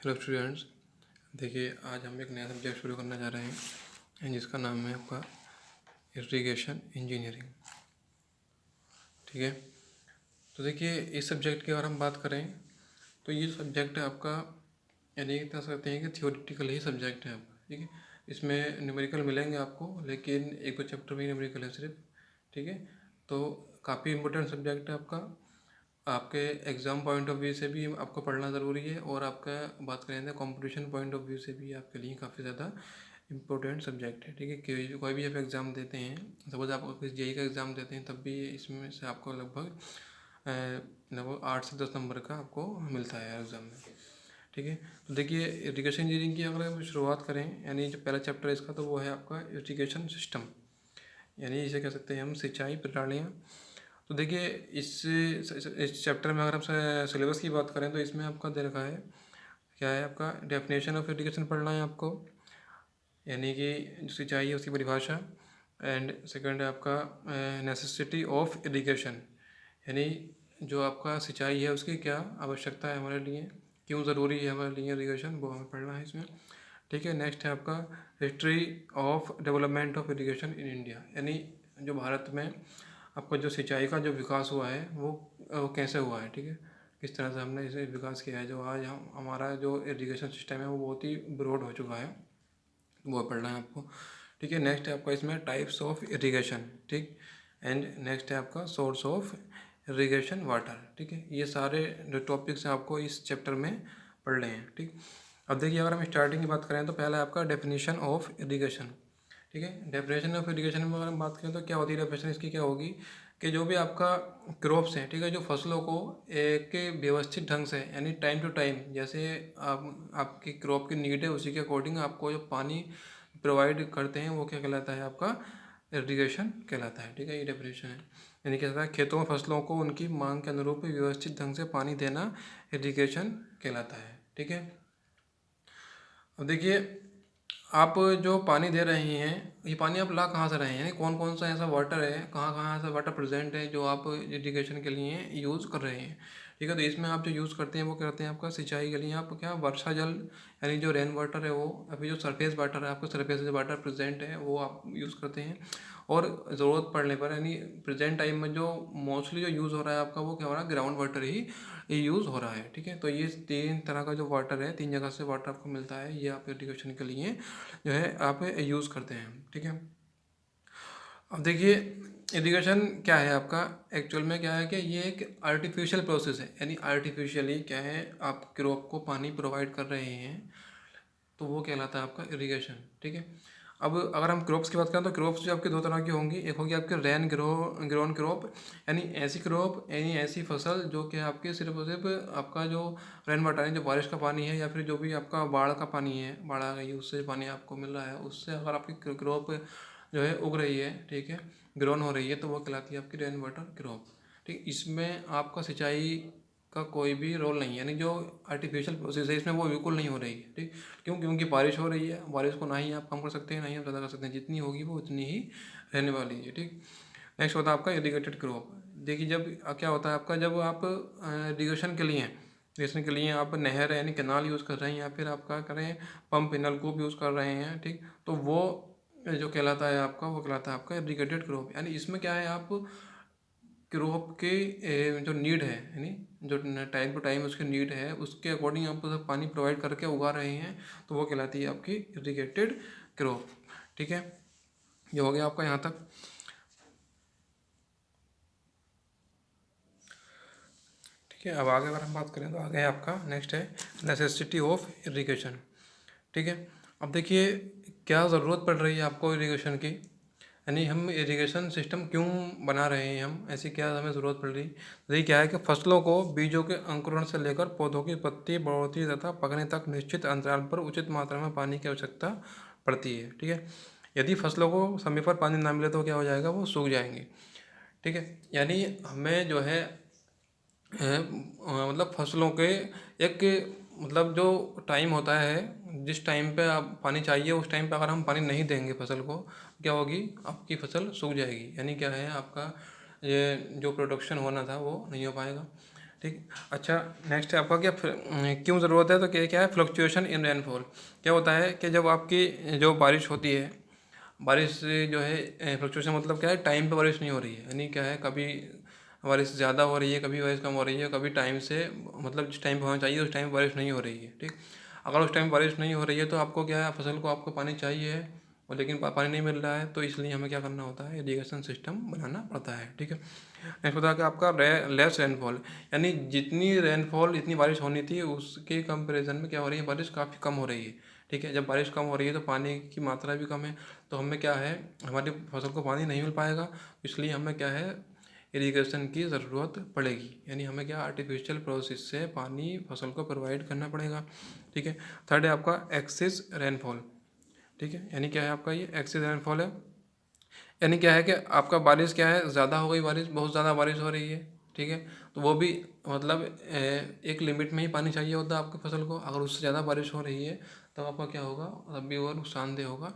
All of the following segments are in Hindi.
Hello students. देखिए, आज हम एक नया सब्जेक्ट शुरू करना चाह रहे हैं जिसका नाम है आपका इरिगेशन इंजीनियरिंग। ठीक है, तो देखिए इस सब्जेक्ट की अगर हम बात करें तो ये सब्जेक्ट है आपका, यानी कह सकते हैं कि थियोरेटिकल ही सब्जेक्ट है आपका। ठीक है, इसमें न्यूमेरिकल मिलेंगे आपको, लेकिन एक दो चैप्टर में न्यूमेरिकल है सिर्फ। ठीक है, तो काफ़ी इंपॉर्टेंट सब्जेक्ट है आपका। आपके एग्ज़ाम पॉइंट ऑफ व्यू से भी आपको पढ़ना ज़रूरी है, और आपका बात करें तो कंपटीशन पॉइंट ऑफ व्यू से भी आपके लिए काफ़ी ज़्यादा इंपॉर्टेंट सब्जेक्ट है। ठीक है, कोई भी आप एग्ज़ाम देते हैं, सपोज आप किसी जेई का एग्ज़ाम देते हैं, तब भी इसमें से आपको लगभग 8 से 10 नंबर का आपको मिलता है एग्ज़ाम में। ठीक है, तो देखिए इरिगेशन इंजीनियरिंग की अगर हम शुरुआत करें, यानी जो पहला चैप्टर है इसका, तो वो है आपका इरिगेशन सिस्टम, यानी इसे कह सकते हैं हम सिंचाई प्रणालियाँ। तो देखिए इस चैप्टर में अगर हम सिलेबस की बात करें तो इसमें आपका दे रखा है, क्या है आपका, डेफिनेशन ऑफ इरिगेशन पढ़ना है आपको, यानी कि जो सिंचाई है उसकी परिभाषा। एंड सेकंड है आपका नेसेसिटी ऑफ इरिगेशन, यानी जो आपका सिंचाई है उसकी क्या आवश्यकता है हमारे लिए, क्यों ज़रूरी है हमारे लिए इरिगेशन, वो हमें पढ़ना है इसमें। ठीक है, नेक्स्ट है आपका history of development of irrigation in India, यानी जो भारत में आपका जो सिंचाई का जो विकास हुआ है वो कैसे हुआ है। ठीक है, किस तरह से हमने इसे विकास किया है, जो आज हमारा जो इरिगेशन सिस्टम है वो बहुत ही ब्रॉड हो चुका है, वो पढ़ना है आपको। ठीक है, नेक्स्ट है आपका इसमें टाइप्स ऑफ इरिगेशन। ठीक, एंड नेक्स्ट है आपका सोर्स ऑफ इरिगेशन वाटर। ठीक है, ये सारे जो टॉपिक्स हैं आपको इस चैप्टर में पढ़ रहे हैं। ठीक, अब देखिए अगर हम स्टार्टिंग की बात करें तो पहला है आपका डेफिनेशन ऑफ इरिगेशन। ठीक है, डेफिनेशन ऑफ इरिगेशन में अगर हम बात करें तो क्या होती है डेफिनेशन इसकी, क्या होगी कि जो भी आपका क्रॉप्स हैं, ठीक है, जो फसलों को एक व्यवस्थित ढंग से, यानी टाइम टू टाइम, जैसे आपकी क्रॉप की नीड है उसी के अकॉर्डिंग आपको जो पानी प्रोवाइड करते हैं वो क्या कहलाता है, आपका इरिगेशन कहलाता है। ठीक है, ये डेफिनेशन है, यानी क्या कहता है, खेतों में फसलों को उनकी मांग के अनुरूप व्यवस्थित ढंग से पानी देना इरिगेशन कहलाता है। ठीक है, अब देखिए आप जो पानी दे रहे हैं, ये पानी आप ला कहाँ से रहे हैं, यानी कौन कौन सा ऐसा वाटर है, कहाँ कहाँ ऐसा वाटर प्रेजेंट है जो आप इरिगेशन के लिए यूज़ कर रहे हैं। ठीक है, तो इसमें आप जो यूज़ करते हैं वो क्या करते हैं, आपका सिंचाई के लिए आप क्या वर्षा जल, यानी जो रेन वाटर है वो, अभी जो सरफेस वाटर है, आपको सरफेस जो वाटर प्रेजेंट है वो आप यूज़ करते हैं। और ज़रूरत पड़ने पर, यानी प्रेजेंट टाइम में जो मोस्टली जो यूज़ हो रहा है आपका, वो क्या हो रहा है, ग्राउंड वाटर ही ये यूज़ हो रहा है। ठीक है, तो ये 3 तरह का जो वाटर है, 3 जगह से वाटर आपको मिलता है, ये आप इरिगेशन के लिए जो है आप यूज़ करते हैं। ठीक है, अब देखिए इरिगेशन क्या है आपका, एक्चुअल में क्या है कि ये एक आर्टिफिशियल प्रोसेस है, यानी आर्टिफिशियली क्या है, आप क्रॉप को पानी प्रोवाइड कर रहे हैं, तो वो कहलाता है आपका इरिगेशन। ठीक है, अब अगर हम क्रॉप्स की बात करें तो क्रॉप्स जो आपकी 2 तरह की होंगी, एक होगी आपकी ग्रोन क्रॉप, यानी ऐसी क्रॉप, यानी ऐसी फसल जो कि आपके सिर्फ और सिर्फ आपका जो रेन वाटर है, जो बारिश का पानी है, या फिर जो भी आपका बाढ़ का पानी है, बाढ़ आ गई है उससे पानी आपको मिल रहा है, उससे अगर आपकी क्रॉप जो है उग रही है, ठीक है, ग्रोन हो रही है, तो वो कहलाती है आपकी रेन वाटर क्रॉप। ठीक, इसमें आपका सिंचाई का कोई भी रोल नहीं है, यानी जो आर्टिफिशियल प्रोसेस है इसमें वो बिल्कुल नहीं हो रही है। ठीक, क्यों, क्योंकि बारिश हो रही है, बारिश को ना ही आप कम कर सकते हैं ना ही आप ज़्यादा कर सकते हैं, जितनी होगी वो उतनी ही रहने वाली है। ठीक, नेक्स्ट होता है आपका इरीगेटेड क्रॉप। देखिए जब क्या होता है आपका, जब आप इरीगेशन के लिए आप नहर यानी कैनाल यूज़ कर रहे हैं, या फिर आप क्या करें, पंप नलकूप यूज़ कर रहे हैं, ठीक, तो वो जो कहलाता है आपका, वो कहलाता है आपका इरीगेटेड क्रॉप। यानी इसमें क्या है, आप क्रॉप के जो नीड है, यानी जो टाइम टू टाइम उसकी नीड है उसके अकॉर्डिंग आप उसे पानी प्रोवाइड करके उगा रहे हैं, तो वो कहलाती है आपकी इरिगेटेड क्रॉप। ठीक है, ये हो गया आपका यहाँ तक। ठीक है, अब आगे अगर हम बात करें तो आगे आपका नेक्स्ट है नेसेसिटी ऑफ इरिगेशन। ठीक है, अब देखिए क्या ज़रूरत पड़ रही है आपको इरिगेशन की, यानी हम इरिगेशन सिस्टम क्यों बना रहे हैं, हम ऐसी क्या हमें ज़रूरत पड़ रही। तो ये क्या है कि फसलों को बीजों के अंकुरण से लेकर पौधों की पत्ती बढ़ोतरी तथा पकने तक निश्चित अंतराल पर उचित मात्रा में पानी की आवश्यकता पड़ती है। ठीक है, यदि फसलों को समय पर पानी ना मिले तो क्या हो जाएगा, वो सूख जाएंगे। ठीक है, यानी हमें जो है मतलब फसलों के एक, मतलब जो टाइम होता है, जिस टाइम पे आप पानी चाहिए उस टाइम पे अगर हम पानी नहीं देंगे फसल को, क्या होगी, आपकी फसल सूख जाएगी, यानी क्या है आपका ये जो प्रोडक्शन होना था वो नहीं हो पाएगा। ठीक। अच्छा, नेक्स्ट है आपका क्या क्यों ज़रूरत है, तो क्या क्या है, फ्लक्चुएशन इन रेनफॉल। क्या होता है कि जब आपकी जो बारिश होती है, बारिश जो है फ्लक्चुएशन मतलब क्या है, टाइम पे बारिश नहीं हो रही है, यानी क्या है, कभी बारिश ज़्यादा हो रही है, कभी बारिश कम हो रही है, कभी टाइम से मतलब जिस टाइम पे होना चाहिए उस टाइम पे बारिश नहीं हो रही है। ठीक। अगर उस टाइम बारिश नहीं हो रही है तो आपको क्या है, फसल को आपको पानी चाहिए है, और लेकिन पानी नहीं मिल रहा है, तो इसलिए हमें क्या करना होता है, इरीगेशन सिस्टम बनाना पड़ता है। ठीक है। नेक्स्ट होता है कि आपका लेस रेनफॉल, यानी जितनी रेनफॉल इतनी बारिश होनी थी उसके कंपैरिजन में क्या हो रही है, बारिश काफ़ी कम हो रही है। ठीक है। जब बारिश कम हो रही है तो पानी की मात्रा भी कम है, तो हमें क्या है, हमारी फसल को पानी नहीं मिल पाएगा, इसलिए हमें क्या है, इरिगेशन की ज़रूरत पड़ेगी, यानी हमें क्या आर्टिफिशियल प्रोसेस से पानी फसल को प्रोवाइड करना पड़ेगा। ठीक है। थर्ड है आपका एक्सेस रेनफॉल। ठीक है। यानी क्या है आपका, ये एक्सेस रेनफॉल है, यानी क्या है कि आपका बारिश क्या है, ज़्यादा हो गई बारिश, बहुत ज़्यादा बारिश हो रही है। ठीक है। तो वो भी मतलब एक लिमिट में ही पानी चाहिए होता है आपकी फसल को, अगर उससे ज़्यादा बारिश हो रही है तब आपका क्या होगा, तब भी वो नुकसानदेह होगा,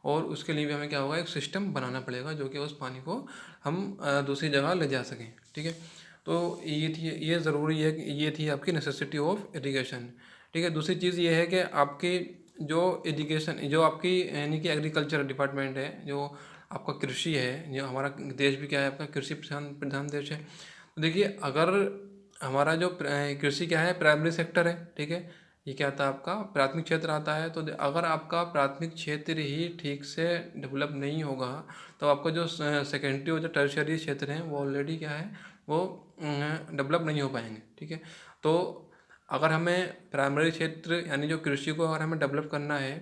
और उसके लिए भी हमें क्या होगा, एक सिस्टम बनाना पड़ेगा जो कि उस पानी को हम दूसरी जगह ले जा सकें। ठीक है। तो ये ज़रूरी है कि ये थी आपकी नेसेसिटी ऑफ इरीगेशन। ठीक है। दूसरी चीज़ ये है कि आपकी जो इरीगेशन, जो आपकी यानी कि एग्रीकल्चर डिपार्टमेंट है, जो आपका कृषि है, जो हमारा देश भी क्या है, आपका कृषि प्रधान प्रधान देश है। तो देखिए, अगर हमारा जो कृषि क्या है, प्राइमरी सेक्टर है। ठीक है। ये क्या आता है, आपका प्राथमिक क्षेत्र आता है। तो अगर आपका प्राथमिक क्षेत्र ही ठीक से डेवलप नहीं होगा, तो आपका जो सेकेंडरी और जो टर्शियरी क्षेत्र हैं वो ऑलरेडी क्या है, वो डेवलप नहीं हो पाएंगे। ठीक है। तो अगर हमें प्राइमरी क्षेत्र यानी जो कृषि को अगर हमें डेवलप करना है,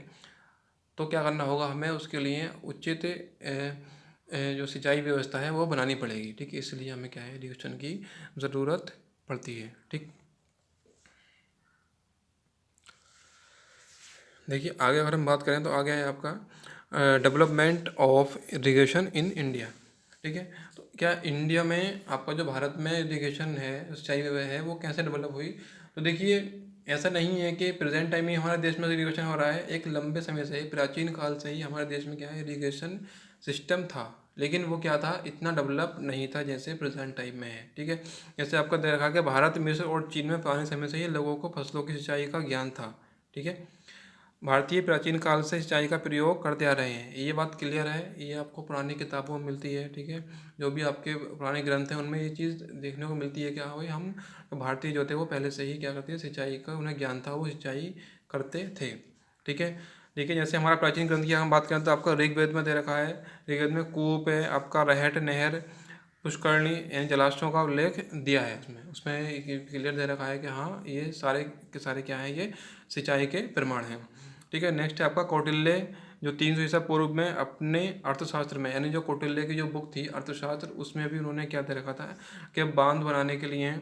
तो क्या करना होगा, हमें उसके लिए उचित जो सिंचाई व्यवस्था है वो बनानी पड़ेगी। ठीक है। इसलिए हमें क्या है, इरिगेशन की ज़रूरत पड़ती है। ठीक। देखिए, आगे अगर हम बात करें तो आगे है आपका development of irrigation in India. ठीक है। तो क्या इंडिया में आपका जो भारत में इरिगेशन है, सिंचाई है, वो कैसे डेवलप हुई। तो देखिए, ऐसा नहीं है कि प्रेजेंट टाइम में हमारे देश में इरिगेशन हो रहा है, एक लंबे समय से, प्राचीन काल से ही हमारे देश में क्या है, इरिगेशन सिस्टम था, लेकिन वो क्या था, इतना डेवलप नहीं था जैसे प्रेजेंट टाइम में है। ठीक है। जैसे आपका देखा कि भारत, मिस्र और चीन में पुराने समय से ही लोगों को फसलों की सिंचाई का ज्ञान था। ठीक है। भारतीय प्राचीन काल से सिंचाई का प्रयोग करते आ रहे हैं, ये बात क्लियर है, ये आपको पुरानी किताबों में मिलती है। ठीक है। जो भी आपके पुराने ग्रंथ हैं उनमें ये चीज़ देखने को मिलती है, क्या भाई, हम भारतीय जो थे वो पहले से ही क्या करते हैं, सिंचाई का उन्हें ज्ञान था, वो सिंचाई करते थे। ठीक है। देखिए, जैसे हमारा प्राचीन ग्रंथ की हम बात करें तो आपका ऋग्वेद में दे रखा है, ऋग्वेद में कूप है, आपका रहट, नहर, पुष्करणी यानी जलाशयों का उल्लेख दिया है। उसमें उसमें क्लियर दे रखा है कि हाँ, ये सारे के सारे क्या हैं, ये सिंचाई के प्रमाण हैं। ठीक है। नेक्स्ट है आपका कौटिल्य, जो 300 ईसा पूर्व में अपने अर्थशास्त्र में, यानी जो कौटिल्य की जो बुक थी अर्थशास्त्र, उसमें भी उन्होंने क्या दे रखा था कि बांध बनाने के लिए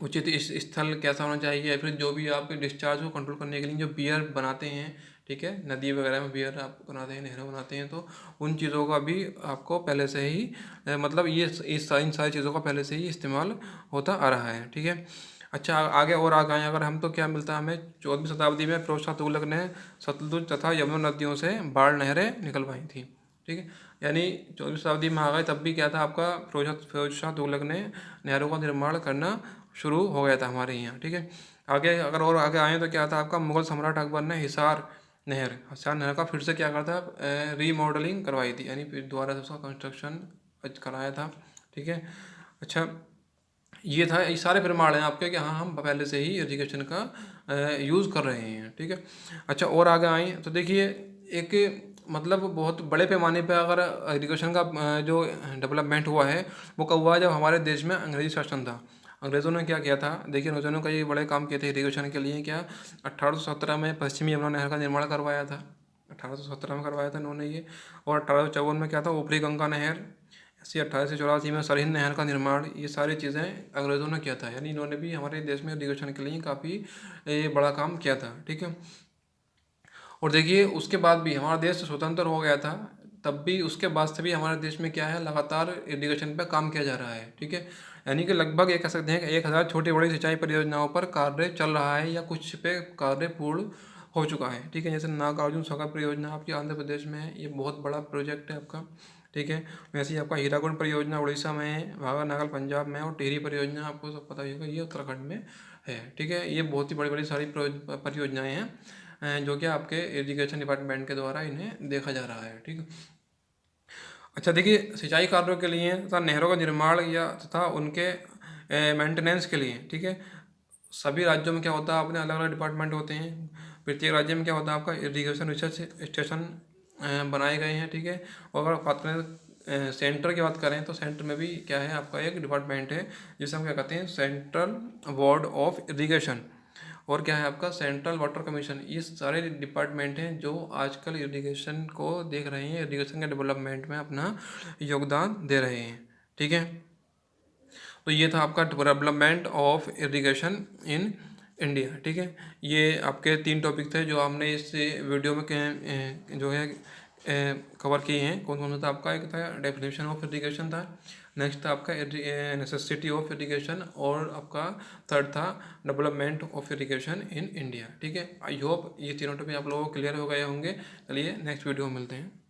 उचित इस स्थल कैसा होना चाहिए, या फिर जो भी आप डिस्चार्ज को कंट्रोल करने के लिए जो बियर बनाते हैं, ठीक है, नदी वगैरह में बियर आप बनाते हैं, नहरें बनाते हैं, तो उन चीज़ों का भी आपको पहले से ही मतलब ये इन सारी चीज़ों का पहले से ही इस्तेमाल होता आ रहा है। ठीक है। अच्छा, आगे और आगे आए अगर हम, तो क्या मिलता है हमें, 14वीं शताब्दी में फिरोज शाह तुगलक ने सतलुज तथा यमुना नदियों से बाढ़ नहरें निकलवाई थी। ठीक है। यानी 14वीं शताब्दी में आ गए तब भी क्या था, आपका फिरोज शाह तुगलक ने नहरों का निर्माण करना शुरू हो गया था हमारे यहाँ। ठीक है। आगे अगर और आगे आए तो क्या था, आपका मुगल सम्राट अकबर ने हिसार नहर का फिर से क्या करता है, रीमॉडलिंग करवाई थी, यानी फिर दोबारा से उसका कंस्ट्रक्शन कराया था। ठीक है। अच्छा, ये था, ये सारे प्रमाण हैं आपके कि हाँ, हम पहले से ही इरिगेशन का यूज़ कर रहे हैं। ठीक है। अच्छा, और आगे आए तो देखिए, एक मतलब बहुत बड़े पैमाने पे अगर इरिगेशन का जो डेवलपमेंट हुआ है वो कब हुआ, जब हमारे देश में अंग्रेजी शासन था। अंग्रेज़ों ने क्या किया था, देखिए, अंग्रेज़ों ने कई बड़े काम किए थे इरिगेशन के लिए। क्या 1817 में पश्चिमी यमुना नहर का निर्माण करवाया था, 1817 में करवाया था इन्होंने ये। और 1854 में क्या था, ऊपरी गंगा नहर। ऐसे 1884 में सरहिंद नहर का निर्माण, ये सारी चीज़ें अंग्रेज़ों ने किया था, यानी इन्होंने भी हमारे देश में इरिगेशन के लिए काफ़ी बड़ा काम किया था। ठीक है। और देखिए, उसके बाद भी हमारा देश स्वतंत्र हो गया था, तब भी उसके बाद से भी हमारे देश में क्या है, लगातार इरिगेशन पे काम किया जा रहा है। ठीक है। यानी कि लगभग ये कह सकते हैं कि 1000 छोटी बड़ी सिंचाई परियोजनाओं पर कार्य चल रहा है, या कुछ पे कार्य पूर्ण हो चुका है। ठीक है। जैसे नागार्जुन सागर परियोजना आपकी आंध्र प्रदेश में है, ये बहुत बड़ा प्रोजेक्ट है आपका। ठीक है। वैसे ही आपका हीराकुंड परियोजना उड़ीसा में है, भागरनागल पंजाब में, और टिहरी परियोजना आपको सब पता ही होगा ये उत्तराखंड में है। ठीक है, ये बहुत ही बड़ी बड़ी सारी परियोजनाएं हैं जो कि आपके इरिगेशन डिपार्टमेंट के द्वारा इन्हें देखा जा रहा है। ठीक है। अच्छा देखिए, सिंचाई कार्यों के लिए तथा नहरों का निर्माण या तथा उनके मेंटेनेंस के लिए, ठीक है, सभी राज्यों में क्या होता है, अपने अलग अलग डिपार्टमेंट होते हैं। प्रत्येक राज्य में क्या होता है, आपका इरिगेशन रिसर्च स्टेशन बनाए गए हैं। ठीक है। और अगर बात करें सेंटर की बात करें तो सेंटर में भी क्या है, आपका एक डिपार्टमेंट है जिसे हम क्या कहते हैं, सेंट्रल बोर्ड ऑफ इरिगेशन, और क्या है आपका सेंट्रल वाटर कमीशन। ये सारे डिपार्टमेंट हैं जो आजकल इरिगेशन को देख रहे हैं, इरिगेशन के डेवलपमेंट में अपना योगदान दे रहे हैं। ठीक है। तो ये था आपका development of irrigation in India. ठीक है। ये आपके 3 टॉपिक थे जो हमने इस वीडियो में जो है कवर किए हैं। कौन कौन सा था आपका, एक था डेफिनेशन ऑफ इरिगेशन था, नेक्स्ट था आपका नेसेसिटी ऑफ इरिगेशन, और आपका थर्ड था development of irrigation in India. ठीक है। आई होप ये तीनों टॉपिक आप लोगों को क्लियर हो गए होंगे। चलिए नेक्स्ट वीडियो में मिलते हैं।